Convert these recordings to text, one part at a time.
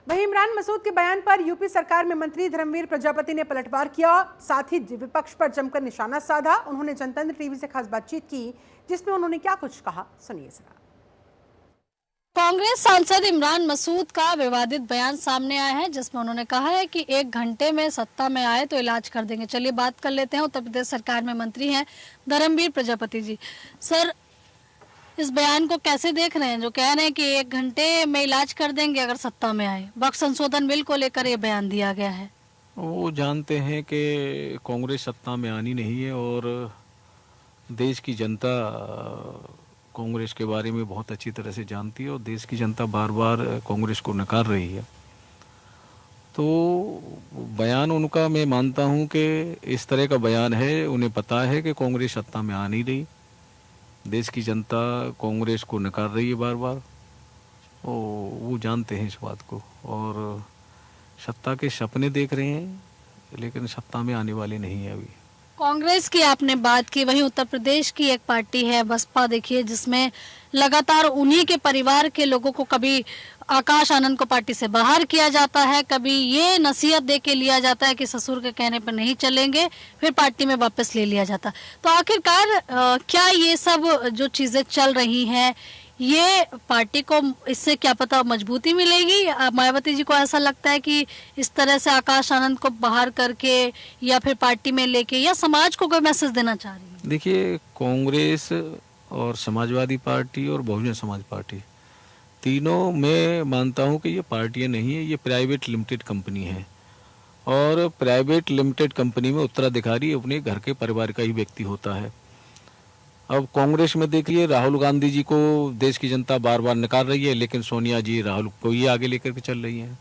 वहीं इमरान मसूद के बयान पर यूपी सरकार में मंत्री धर्मवीर प्रजापति ने पलटवार किया, साथ ही विपक्ष पर जमकर निशाना साधा। उन्होंने जनतंत्र टीवी से खास बातचीत की, जिसमें उन्होंने क्या कुछ कहा, सुनिए जरा। कांग्रेस सांसद इमरान मसूद का विवादित बयान सामने आया है, जिसमें उन्होंने कहा है कि 1 घंटे में सत्ता में आए तो इलाज कर देंगे। चलिए बात कर लेते हैं उत्तर प्रदेश सरकार में मंत्री हैं धर्मवीर प्रजापति जी। सर, इस बयान को कैसे देख रहे हैं, जो कह रहे हैं कि 1 घंटे में इलाज कर देंगे अगर सत्ता में आए? वक्त संशोधन बिल को लेकर ये बयान दिया गया है। वो जानते हैं कि कांग्रेस सत्ता में आनी नहीं है और देश की जनता कांग्रेस के बारे में बहुत अच्छी तरह से जानती है और देश की जनता बार बार कांग्रेस को नकार रही है। तो बयान उनका, मैं मानता हूं कि इस तरह का बयान है, उन्हें पता है कि कांग्रेस सत्ता में आ नहीं रही, देश की जनता कांग्रेस को नकार रही है बार बार, वो जानते हैं इस बात को और सत्ता के सपने देख रहे हैं, लेकिन सत्ता में आने वाले नहीं है अभी। कांग्रेस की आपने बात की, वहीं उत्तर प्रदेश की एक पार्टी है बसपा, देखिए, जिसमें लगातार उन्हीं के परिवार के लोगों को कभी आकाश आनंद को पार्टी से बाहर किया जाता है, कभी ये नसीहत दे के लिया जाता है कि ससुर के कहने पर नहीं चलेंगे, फिर पार्टी में वापस ले लिया जाता। तो आखिरकार क्या ये सब जो चीजें चल रही हैं, ये पार्टी को इससे क्या पता मजबूती मिलेगी? मायावती जी को ऐसा लगता है कि इस तरह से आकाश आनंद को बाहर करके या फिर पार्टी में लेके या समाज को कोई मैसेज देना चाह रही है? देखिए, कांग्रेस और समाजवादी पार्टी और बहुजन समाज पार्टी, तीनों मैं मानता हूं कि ये पार्टियां नहीं है, ये प्राइवेट लिमिटेड कंपनी है और प्राइवेट लिमिटेड कंपनी में उत्तराधिकारी अपने घर के परिवार का ही व्यक्ति होता है। अब कांग्रेस में देखिए, राहुल गांधी जी को देश की जनता बार बार नकार रही है, लेकिन सोनिया जी राहुल को ही आगे लेकर के चल रही हैं।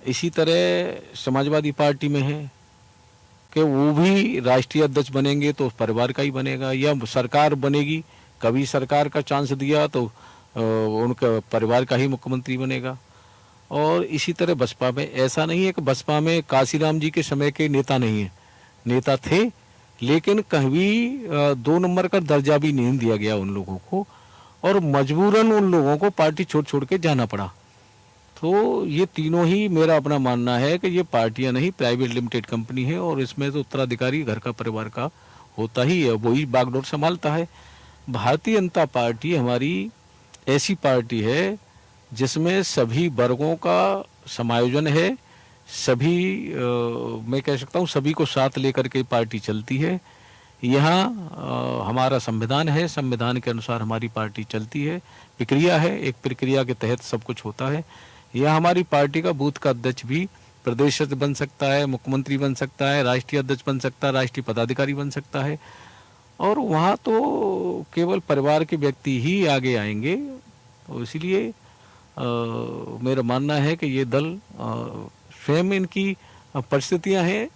इसी तरह समाजवादी पार्टी में है कि वो भी राष्ट्रीय अध्यक्ष बनेंगे तो परिवार का ही बनेगा, या सरकार बनेगी, कभी सरकार का चांस दिया तो उनका परिवार का ही मुख्यमंत्री बनेगा। और इसी तरह बसपा में ऐसा नहीं है कि बसपा में काशीराम जी के समय के नेता नहीं है, नेता थे, लेकिन कहीं 2 नंबर का दर्जा भी नहीं दिया गया उन लोगों को और मजबूरन उन लोगों को पार्टी छोड़ के जाना पड़ा। तो ये तीनों ही, मेरा अपना मानना है कि ये पार्टियां नहीं, प्राइवेट लिमिटेड कंपनी है और इसमें तो उत्तराधिकारी घर का परिवार का होता ही है, वही बागडोर संभालता है। भारतीय जनता पार्टी हमारी ऐसी पार्टी है जिसमें सभी वर्गों का समायोजन है, सभी मैं कह सकता हूँ सभी को साथ लेकर के पार्टी चलती है। यहाँ हमारा संविधान है, संविधान के अनुसार हमारी पार्टी चलती है, प्रक्रिया है, एक प्रक्रिया के तहत सब कुछ होता है। यह हमारी पार्टी का बूथ का अध्यक्ष भी प्रदेश अध्यक्ष बन सकता है, मुख्यमंत्री बन सकता है, राष्ट्रीय अध्यक्ष बन सकता है, राष्ट्रीय पदाधिकारी बन सकता है और वहाँ तो केवल परिवार के व्यक्ति ही आगे आएंगे। तो इसलिए मेरा मानना है कि ये दल स्वयं, इनकी परिस्थितियां हैं,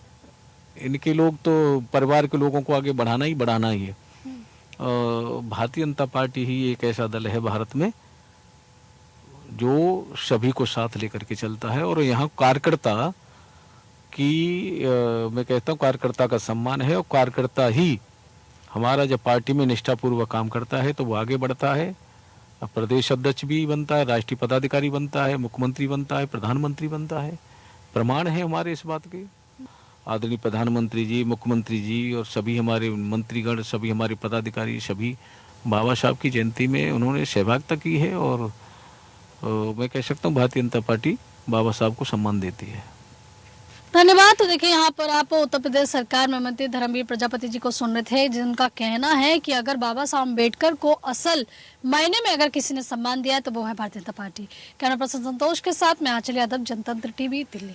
इनके लोग तो परिवार के लोगों को आगे बढ़ाना ही है। भारतीय जनता पार्टी ही एक ऐसा दल है भारत में जो सभी को साथ लेकर के चलता है और यहाँ कार्यकर्ता की मैं कहता हूँ कार्यकर्ता का सम्मान है और कार्यकर्ता ही हमारा जब पार्टी में निष्ठापूर्वक काम करता है तो वो आगे बढ़ता है, प्रदेश अध्यक्ष भी बनता है, राष्ट्रीय पदाधिकारी बनता है, मुख्यमंत्री बनता है, प्रधानमंत्री बनता है। प्रमाण है हमारे इस बात के। आदरणीय प्रधानमंत्री जी, मुख्यमंत्री जी और सभी हमारे मंत्रीगण, सभी हमारे पदाधिकारी, सभी बाबा साहब की जयंती में उन्होंने सहभागिता की है और मैं कह सकता हूँ भारतीय जनता पार्टी बाबा साहब को सम्मान देती है। धन्यवाद। तो देखिए, यहाँ पर आप उत्तर प्रदेश सरकार में मंत्री धर्मवीर प्रजापति जी को सुन रहे थे, जिनका कहना है कि अगर बाबा साहब अम्बेडकर को असल मायने में अगर किसी ने सम्मान दिया है तो वो है Bharatiya Janata party. Camera person संतोष के साथ मैं आंचल यादव, जनतंत्र टीवी, दिल्ली।